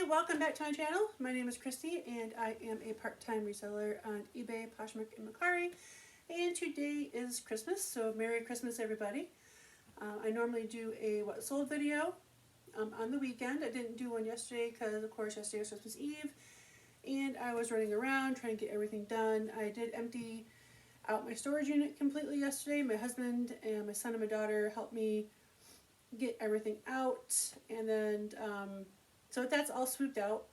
welcome back to my channel. My name is Christy and I am a part-time reseller on eBay, Poshmark, and mercari. And today is Christmas, so Merry Christmas everybody. I normally do a what sold video on the weekend. I didn't do one yesterday because of course yesterday was Christmas Eve and I was running around trying to get everything done. I did empty out my storage unit completely yesterday. My husband and my son and my daughter helped me get everything out, and then so that's all swooped out.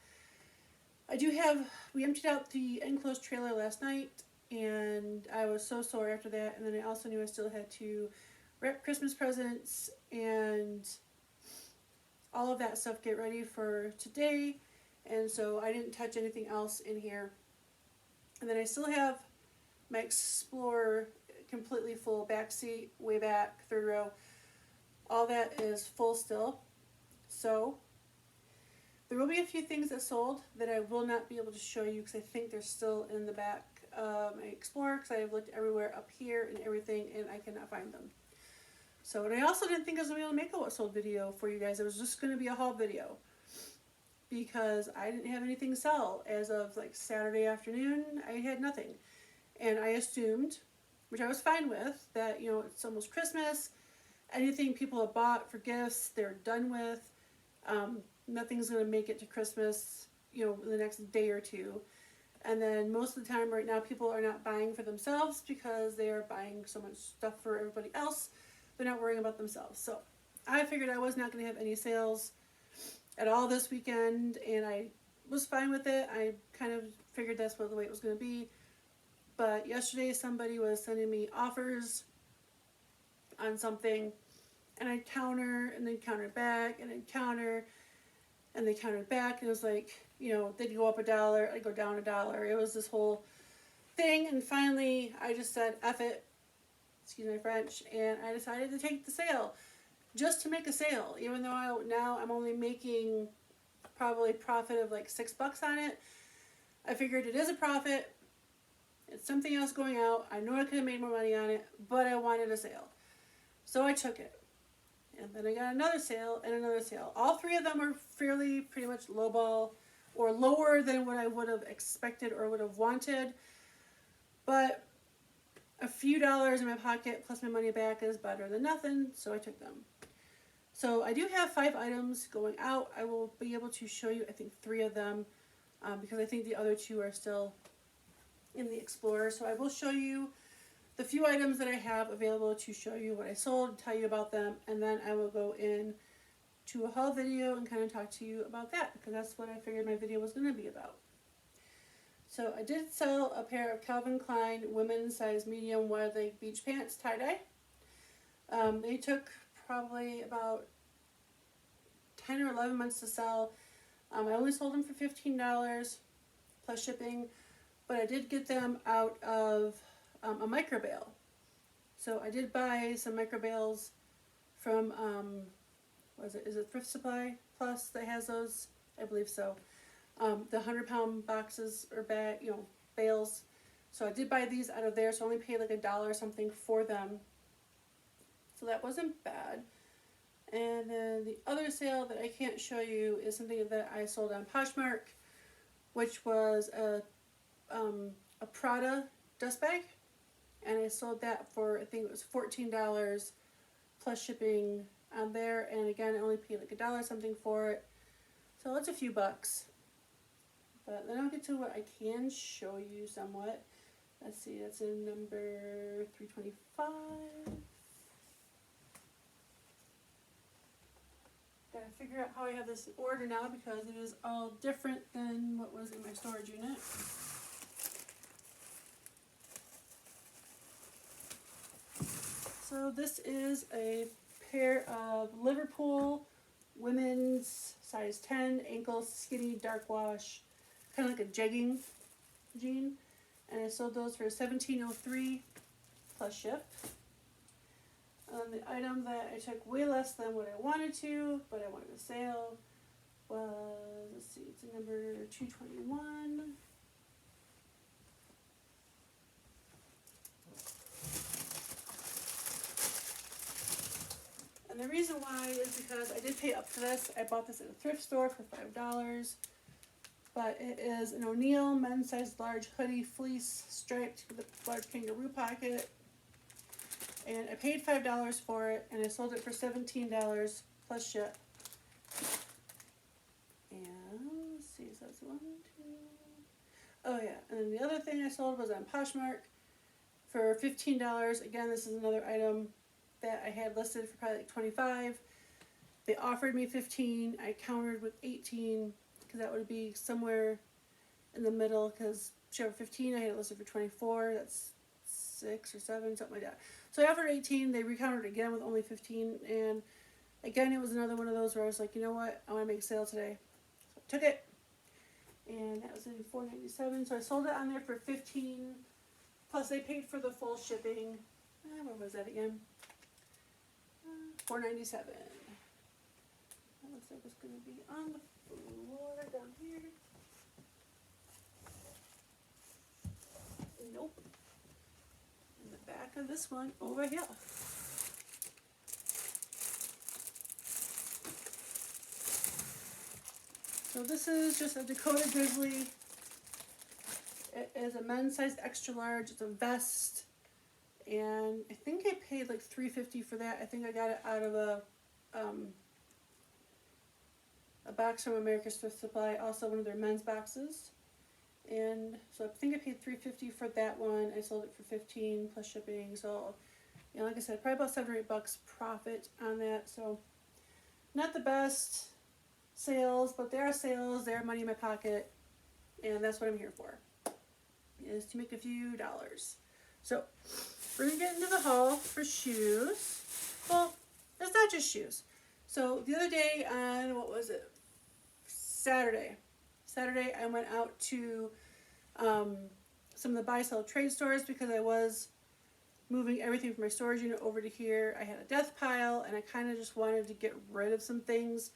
We emptied out the enclosed trailer last night and I was so sore after that, and then I also knew I still had to wrap Christmas presents and all of that stuff, get ready for today, and so I didn't touch anything else in here. And then I still have my Explorer completely full, back seat, way back, third row. All that is full still. So there will be a few things that sold that I will not be able to show you because I think they're still in the back of my Explorer, because I have looked everywhere up here and everything and I cannot find them. So, and I also didn't think I was going to be able to make a what sold video for you guys. It was just going to be a haul video because I didn't have anything to sell as of like Saturday afternoon. I had nothing. And I assumed, which I was fine with, that, you know, it's almost Christmas. Anything people have bought for gifts, they're done with. Nothing's going to make it to Christmas, you know, the next day or two. And then most of the time right now, people are not buying for themselves because they are buying so much stuff for everybody else. They're not worrying about themselves. So I figured I was not going to have any sales at all this weekend, and I was fine with it. I kind of figured that's what the way it was going to be. But yesterday somebody was sending me offers on something, and I'd counter, and then counter back, and then counter, and they countered back, and it was like, you know, they'd go up $1, I'd go down $1. It was this whole thing, and finally I just said, F it, excuse my French, and I decided to take the sale, just to make a sale, even though now I'm only making probably profit of like $6 on it. I figured it is a profit, it's something else going out, I know I could have made more money on it, but I wanted a sale. So I took it. And then I got another sale and another sale. All three of them were fairly pretty much lowball or lower than what I would have expected or would have wanted. But a few dollars in my pocket plus my money back is better than nothing, so I took them. So I do have 5 items going out. I will be able to show you, I think, 3 of them because I think the other 2 are still in the Explorer. So I will show you the few items that I have available to show you what I sold, tell you about them, and then I will go in to a haul video and kind of talk to you about that, because that's what I figured my video was going to be about. So I did sell a pair of Calvin Klein women's size medium wide leg beach pants tie-dye. They took probably about 10 or 11 months to sell. I only sold them for $15 plus shipping, but I did get them out of a micro bale. So I did buy some micro bales from is it Thrift Supply Plus that has those? I believe so. The 100-pound boxes or bales. So I did buy these out of there, so I only paid like $1 something for them. So that wasn't bad. And then the other sale that I can't show you is something that I sold on Poshmark, which was a Prada dust bag. And I sold that for, I think it was $14 plus shipping on there. And again, I only paid like $1 something for it. So it's a few bucks. But then I'll get to what I can show you somewhat. Let's see, that's in number 325. Gotta figure out how I have this in order now because it is all different than what was in my storage unit. So this is a pair of Liverpool women's size 10 ankle skinny dark wash, kind of like a jegging jean, and I sold those for $17.03 plus ship. The item that I took way less than what I wanted to, but I wanted a sale, was, let's see, it's number 221. the reason why is because I did pay up for this. I bought this at a thrift store for $5. But it is an O'Neill men's size large hoodie, fleece, striped with a large kangaroo pocket. And I paid $5 for it, and I sold it for $17 plus ship. And let's see, so that's 1, 2. Oh yeah, and then the other thing I sold was on Poshmark for $15. Again, this is another item that I had listed for probably like $25. They offered me $15. I countered with $18 because that would be somewhere in the middle. Because she offered $15, I had it listed for $24. That's 6 or 7, something like that. So I offered $18. They recountered again with only $15, and again, it was another one of those where I was like, you know what, I want to make a sale today. So I took it, and that was in $4.97. So I sold it on there for $15. Plus, they paid for the full shipping. What was that again? $4.97. That looks like it's going to be on the floor down here. Nope. In the back of this one over here. So this is just a Dakota Grizzly. It is a men's size extra large. It's a vest. And I think I paid like $3.50 for that. I think I got it out of a box from America's Thrift Supply, also one of their men's boxes. And so I think I paid $3.50 for that one. I sold it for $15 plus shipping. So, you know, like I said, probably about $7 or $8 profit on that. So, not the best sales, but there are sales. There are money in my pocket, and that's what I'm here for, is to make a few dollars. So, we're gonna get into the haul for shoes. Well, it's not just shoes. So the other day on, what was it? Saturday, I went out to some of the buy-sell trade stores because I was moving everything from my storage unit over to here. I had a death pile, and I kind of just wanted to get rid of some things.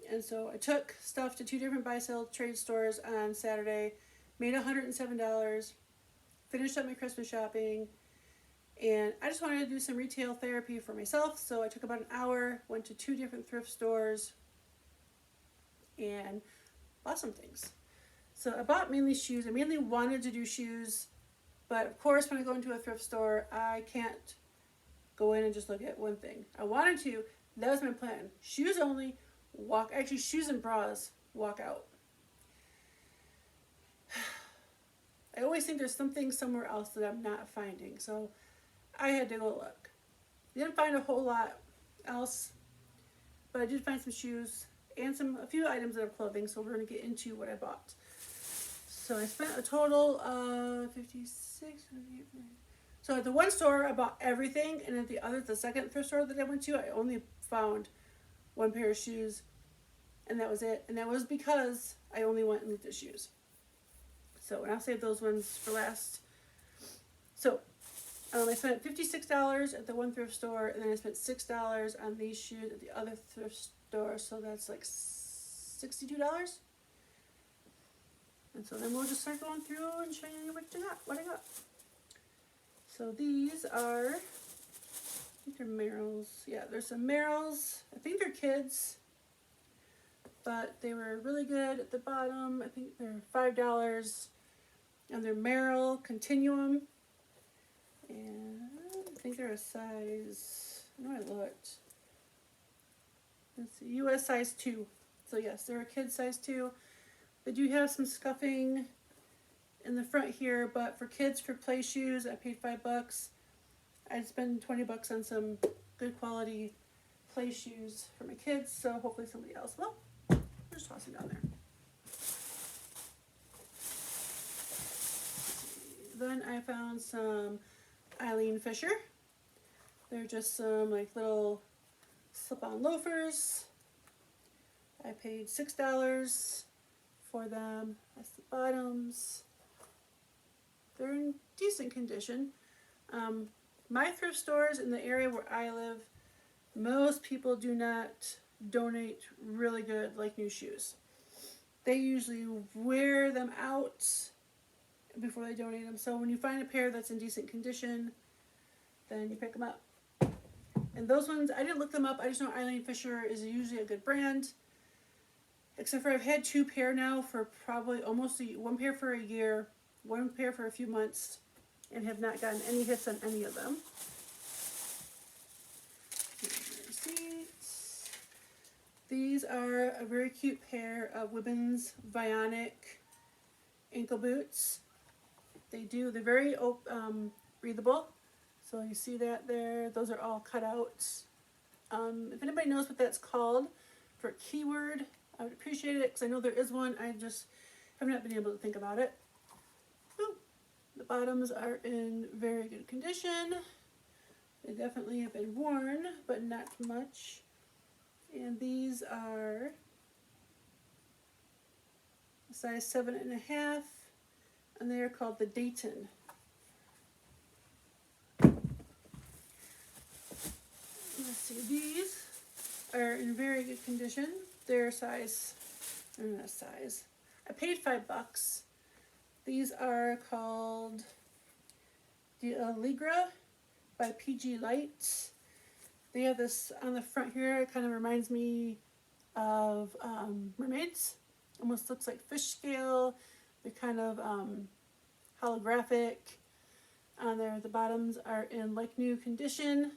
And so I took stuff to 2 different buy-sell trade stores on Saturday, made $107, finished up my Christmas shopping, and I just wanted to do some retail therapy for myself. So I took about an hour, went to 2 different thrift stores, and bought some things. So I bought mainly shoes. I mainly wanted to do shoes, but of course when I go into a thrift store, I can't go in and just look at one thing. I wanted to. That was my plan. Shoes only. Shoes and bras, walk out. I always think there's something somewhere else that I'm not finding, so I had to go look. Didn't find a whole lot else, but I did find some shoes and a few items of clothing, so we're going to get into what I bought. So I spent a total of $56. So at the one store, I bought everything, and at the second thrift store that I went to, I only found 1 pair of shoes, and that was it. And that was because I only went and looked at shoes. So, and I'll save those ones for last. So, I spent $56 at the one thrift store, and then I spent $6 on these shoes at the other thrift store, so that's like $62. And so then we'll just start going through and showing you what I got. So these are, I think they're Merrells. Yeah, there's some Merrells. I think they're kids, but they were really good at the bottom. I think they're $5, and they're Merrell Continuum. And I think they're a size, I know I looked. Let's see, US size 2. So yes, they're a kid size 2. They do have some scuffing in the front here, but for kids, for play shoes, I paid $5. I'd spend $20 on some good quality play shoes for my kids, so hopefully somebody else will. I'll just toss them down there. Then I found some Eileen Fisher. They're just some like little slip-on loafers. I paid $6 for them. That's the bottoms. They're in decent condition. My thrift stores in the area where I live, most people do not donate really good like new shoes. They usually wear them out before they donate them. So when you find a pair that's in decent condition, then you pick them up. And those ones, I didn't look them up. I just know Eileen Fisher is usually a good brand. Except for I've had 2 pair now for probably almost 1 pair for a year, 1 pair for a few months, and have not gotten any hits on any of them. Receipts. These are a very cute pair of women's Vionic ankle boots. They're very breathable. So you see that there. Those are all cutouts. If anybody knows what that's called for a keyword, I would appreciate it because I know there is one. I just have not been able to think about it. Ooh, the bottoms are in very good condition. They definitely have been worn, but not much. And these are a size 7.5, and they are called the Dayton. Let's see, these are in very good condition. They're not size. I paid $5. These are called the Allegra by PG Light. They have this on the front here. It kind of reminds me of mermaids. Almost looks like fish scale. They're kind of holographic. On there, the bottoms are in like new condition.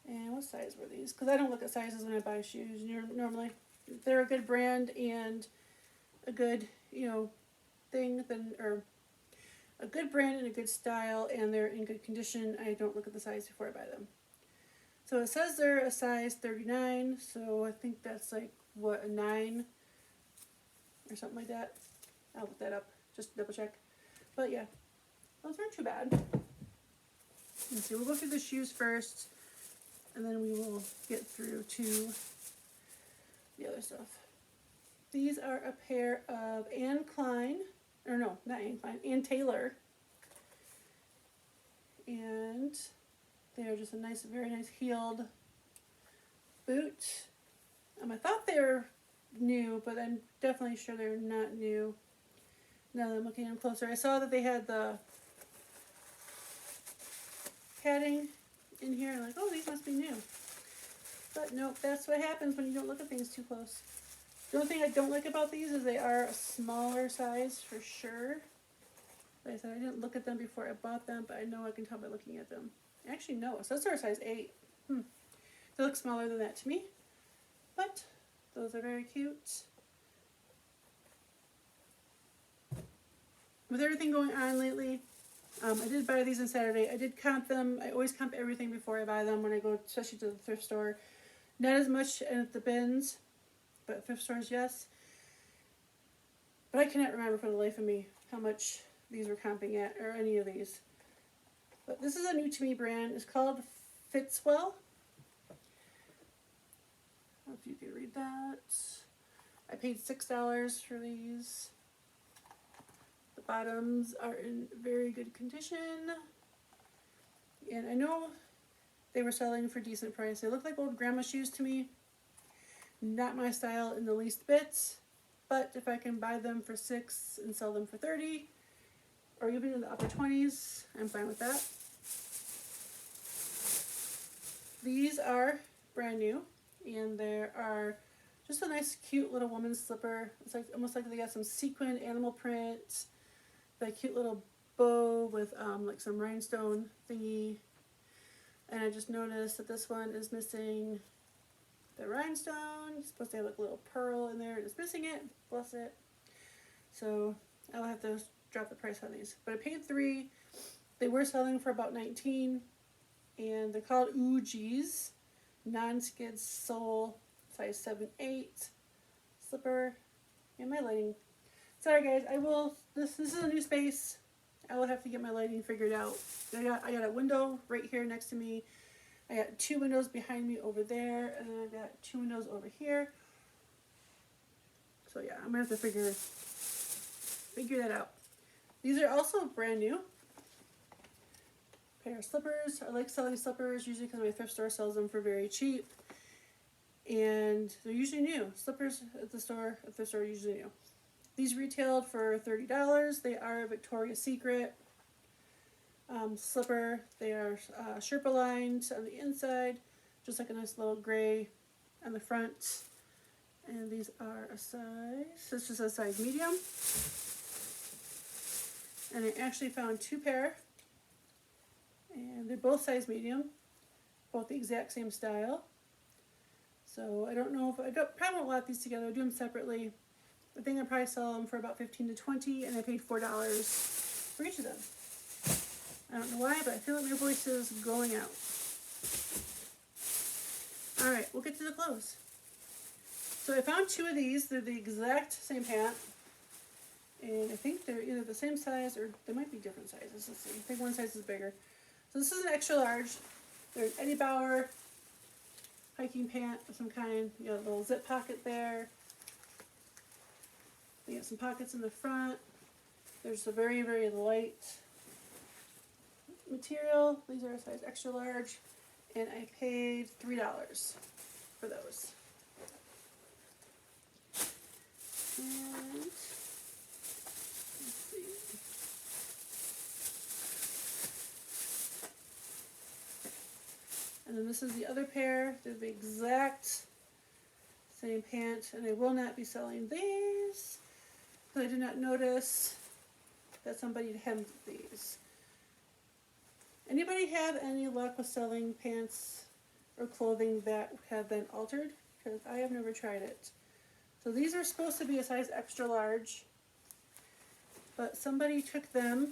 And what size were these? Because I don't look at sizes when I buy shoes normally. If they're a good brand and a good, thing, or a good brand and a good style, and they're in good condition, I don't look at the size before I buy them. So it says they're a size 39, so I think that's like, a 9 or something like that. I'll look that up, just to double check. But yeah, those aren't too bad. Let's see, we'll go through the shoes first, and then we will get through to the other stuff. These are a pair of Anne Taylor. And they're just a very nice heeled boot. I thought they were new, but I'm definitely sure they're not new. Now that I'm looking at them closer, I saw that they had the padding in here, and I'm like, oh, these must be new. But nope, that's what happens when you don't look at things too close. The only thing I don't like about these is they are a smaller size for sure. Like I said, I didn't look at them before I bought them, but I know I can tell by looking at them. Actually, no, it says they're a size 8. They look smaller than that to me, but those are very cute. With everything going on lately, I did buy these on Saturday. I did comp them. I always comp everything before I buy them when I go, especially to the thrift store. Not as much at the bins, but thrift stores, yes. But I cannot remember for the life of me how much these were comping at, or any of these. But this is a new to me brand. It's called Fitzwell. I don't know if you can read that. I paid $6 for these. The bottoms are in very good condition. And I know they were selling for decent price. They look like old grandma shoes to me. Not my style in the least bit. But if I can buy them for $6 and sell them for $30, or even in the upper 20s, I'm fine with that. These are brand new, and there are just a nice, cute little woman's slipper. It's like almost like they got some sequin animal print, that cute little bow with like some rhinestone thingy. And I just noticed that this one is missing the rhinestone. It's supposed to have like a little pearl in there. It's missing it. Bless it. So I'll have to drop the price on these. But I paid $3. They were selling for about $19. And they're called Oogies. Non-skid sole. Size 7/8. Slipper. And my lighting. Sorry guys, this is a new space. I will have to get my lighting figured out. I got a window right here next to me. I got 2 windows behind me over there, and then I've got 2 windows over here. So yeah, I'm gonna have to figure that out. These are also brand new. Pair of slippers. I like selling slippers usually because my thrift store sells them for very cheap, and they're usually new. Slippers at the thrift store are usually new. These retailed for $30. They are Victoria's Secret. slipper. They are Sherpa lined on the inside, just like a nice little gray on the front. And these are a size, this is a size medium. And I actually found 2 pair, and they're both size medium, both the exact same style. So I don't know if probably won't lot these together. I'll do them separately. I think I'll probably sell them for about $15 to $20, and I paid $4 for each of them. I don't know why, but I feel like my voice is going out. All right, we'll get to the clothes. So I found 2 of these. They're the exact same pant, and I think they're either the same size or they might be different sizes. Let's see. I think one size is bigger. So this is an extra large. They're an Eddie Bauer hiking pant of some kind. You got a little zip pocket there. They got some pockets in the front. There's a very, very light material. These are a size extra large, and I paid $3 for those. And let's see. And then this is the other pair. They're the exact same pant, and I will not be selling these because I did not notice that somebody had hemmed these. Anybody have any luck with selling pants or clothing that have been altered? Because I have never tried it. So these are supposed to be a size extra large, but somebody took them.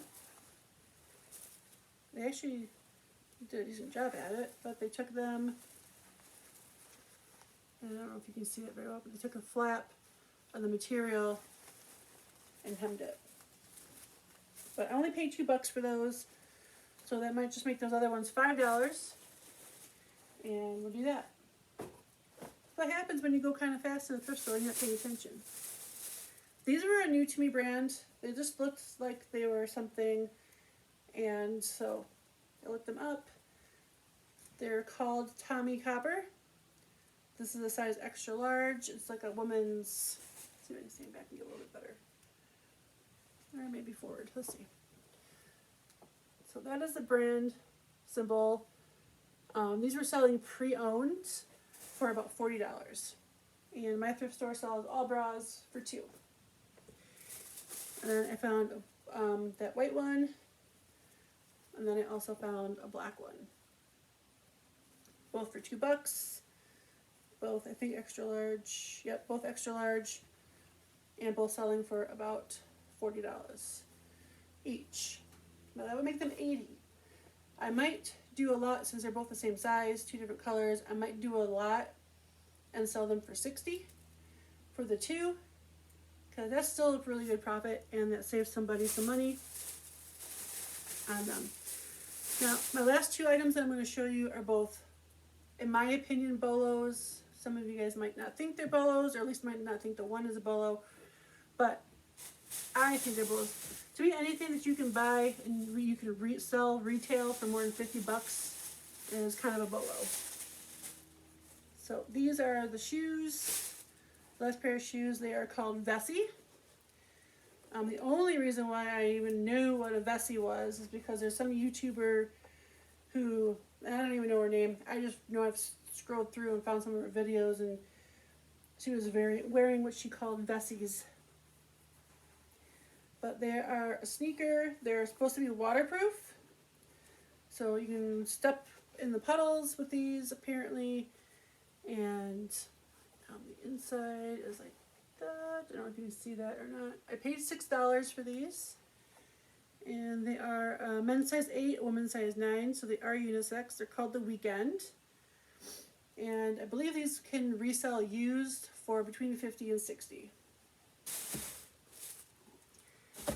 They actually did a decent job at it, but they took them, and I don't know if you can see it very well, but they took a flap of the material and hemmed it. But I only paid $2 for those, so that might just make those other ones $5, and we'll do that. What happens when you go kind of fast in the thrift store and you're not paying attention? These were a new to me brand. They just looked like they were something, and so I looked them up. They're called Tommy Copper. This is a size extra large. It's like a woman's, let's see if I can stand back and get a little bit better. Or maybe forward, let's see. So that is the brand symbol. These were selling pre-owned for about $40. And my thrift store sells all bras for $2. And then I found that white one. And then I also found a black one. Both for $2. Both, I think, extra large. Yep, both extra large. And both selling for about $40 each. Now that would make them $80. I might do a lot, since they're both the same size, 2 different colors. I might do a lot and sell them for $60 for the 2, because that's still a really good profit, and that saves somebody some money on them. Now, my last 2 items that I'm going to show you are both, in my opinion, bolos. Some of you guys might not think they're bolos, or at least might not think the one is a bolo, but I think they're bolos. To me, anything that you can buy and you can sell retail for more than $50 is kind of a bolo. So these are the shoes, last pair of shoes. They are called Vessi. The only reason why I even knew what a Vessi was is because there's some YouTuber who, I don't even know her name, I just know I've scrolled through and found some of her videos, and she was wearing what she called Vessis. But they are a sneaker. They're supposed to be waterproof, so you can step in the puddles with these, apparently. And on the inside is like that. I don't know if you can see that or not. I paid $6 for these, and they are men's size 8, women's size 9, so they are unisex. They're called The Weekend, and I believe these can resell used for between $50 and $60.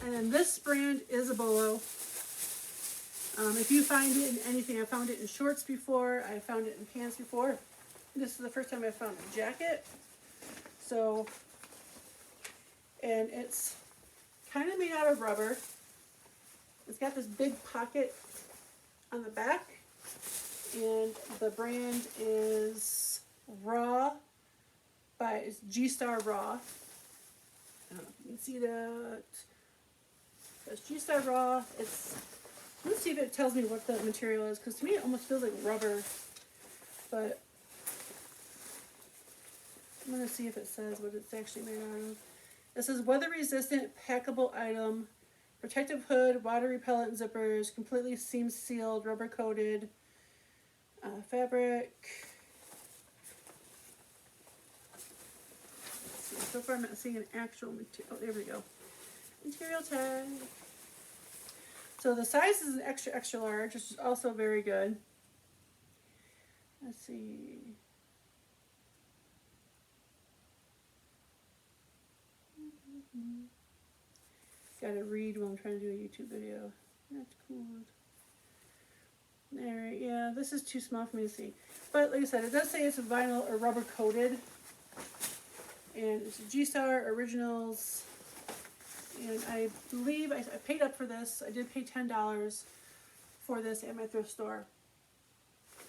And then this brand is a bolo. If you find it in anything, I found it in shorts before, I found it in pants before. This is the first time I found a jacket. So, and it's kind of made out of rubber. It's got this big pocket on the back, and the brand is Raw it's G-Star Raw. I don't know if you can see that. It's G-Star Raw. It's Let's see if it tells me what the material is, because to me it almost feels like rubber. But I'm going to see if it says what it's actually made out of. It says weather resistant packable item, protective hood, water repellent zippers, completely seam sealed, rubber coated, fabric. Let's see. So far I'm not seeing an actual material. Oh, there we go. Material tag. So the size is an extra, extra large, which is also very good. Let's see. Gotta read while I'm trying to do a YouTube video. That's cool. Alright, yeah, this is too small for me to see. But like I said, it does say it's vinyl or rubber coated. And it's G-Star Originals. And I believe I paid up for this. I did pay $10 for this at my thrift store.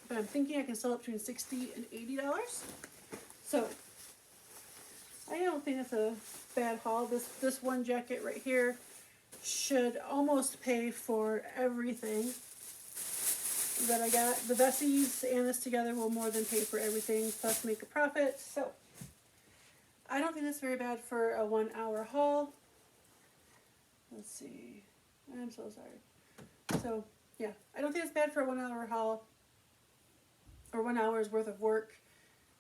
But I'm thinking I can sell it between $60 and $80. So I don't think that's a bad haul. This one jacket right here should almost pay for everything that I got. The Bessies and this together will more than pay for everything, plus make a profit. So I don't think that's very bad for a 1 hour haul. Let's see. I'm so sorry. So yeah, I don't think it's bad for a 1 hour haul or 1 hour's worth of work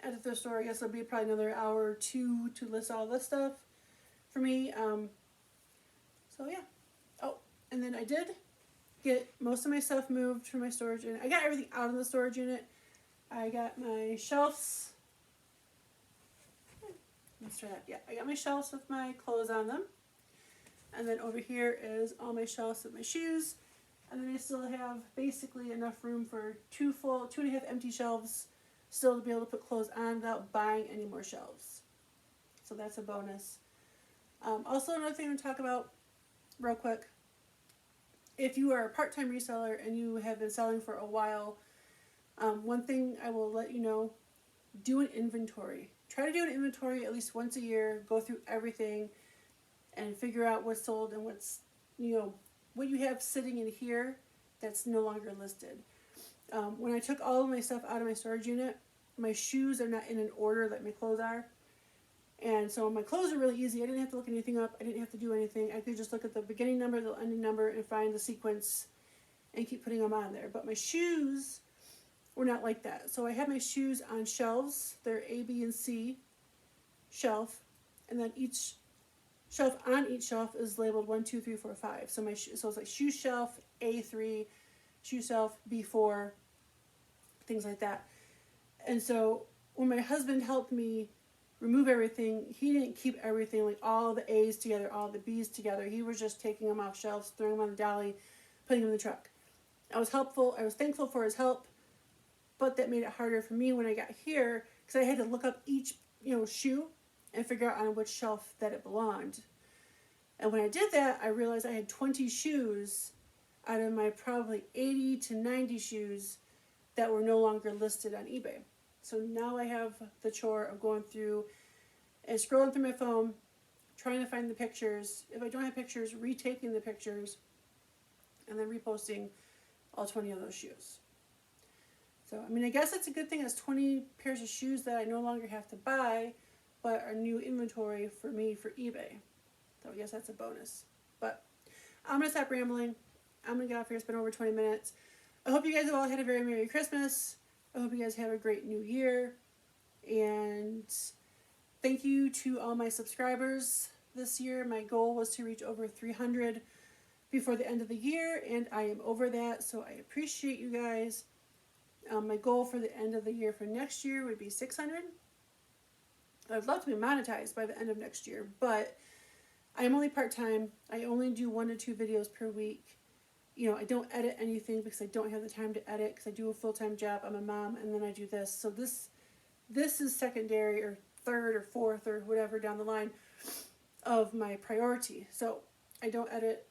at the thrift store. I guess it'll be probably another hour or two to list all this stuff for me. So yeah. Oh, and then I did get most of my stuff moved from my storage unit. I got everything out of the storage unit. I got my shelves. Let's try that. Yeah, I got my shelves with my clothes on them. And then over here is all my shelves with my shoes. And then I still have basically enough room for 2.5 empty shelves still to be able to put clothes on without buying any more shelves. So that's a bonus. Also, another thing to talk about real quick. If you are a part-time reseller and you have been selling for a while, one thing I will let you know, do an inventory. Try to do an inventory at least once a year. Go through everything and figure out what's sold and what's, what you have sitting in here that's no longer listed. When I took all of my stuff out of my storage unit, my shoes are not in an order like my clothes are. And so my clothes are really easy. I didn't have to look anything up. I didn't have to do anything. I could just look at the beginning number, the ending number, and find the sequence and keep putting them on there. But my shoes were not like that. So I had my shoes on shelves. They're A, B, and C shelf. And then each shelf on each shelf is labeled 1, 2, 3, 4, 5. So so it's like shoe shelf A3, shoe shelf B4, things like that. And so when my husband helped me remove everything, he didn't keep everything, like all the A's together, all the B's together. He was just taking them off shelves, throwing them on the dolly, putting them in the truck. I was thankful for his help, but that made it harder for me when I got here because I had to look up each shoe and figure out on which shelf that it belonged. And when I did that, I realized I had 20 shoes out of my probably 80 to 90 shoes that were no longer listed on eBay. So now I have the chore of going through and scrolling through my phone, trying to find the pictures. If I don't have pictures, retaking the pictures, and then reposting all 20 of those shoes. So, I guess it's a good thing. It's 20 pairs of shoes that I no longer have to buy, but are new inventory for me for eBay. So I guess that's a bonus. But I'm going to stop rambling. I'm going to get off here. It's been over 20 minutes. I hope you guys have all had a very Merry Christmas. I hope you guys have a great New Year. And thank you to all my subscribers this year. My goal was to reach over 300 before the end of the year, and I am over that, so I appreciate you guys. My goal for the end of the year for next year would be 600. I'd love to be monetized by the end of next year, but I'm only part-time. I only do 1 to 2 videos per week. I don't edit anything because I don't have the time to edit because I do a full-time job. I'm a mom, and then I do this. So this is secondary or third or fourth or whatever down the line of my priority. So I don't edit,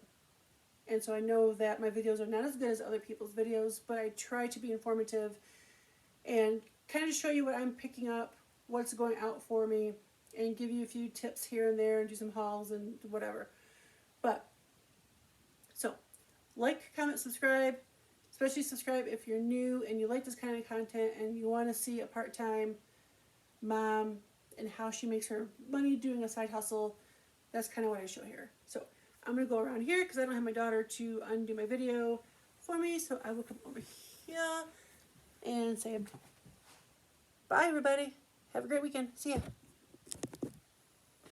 and so I know that my videos are not as good as other people's videos, but I try to be informative and kind of show you what I'm picking up, what's going out for me, and give you a few tips here and there and do some hauls and whatever. But, so, like, comment, subscribe. Especially subscribe if you're new and you like this kind of content and you want to see a part-time mom and how she makes her money doing a side hustle. That's kind of what I show here. So I'm going to go around here because I don't have my daughter to undo my video for me. So I will come over here and say bye, everybody. Have a great weekend. See ya.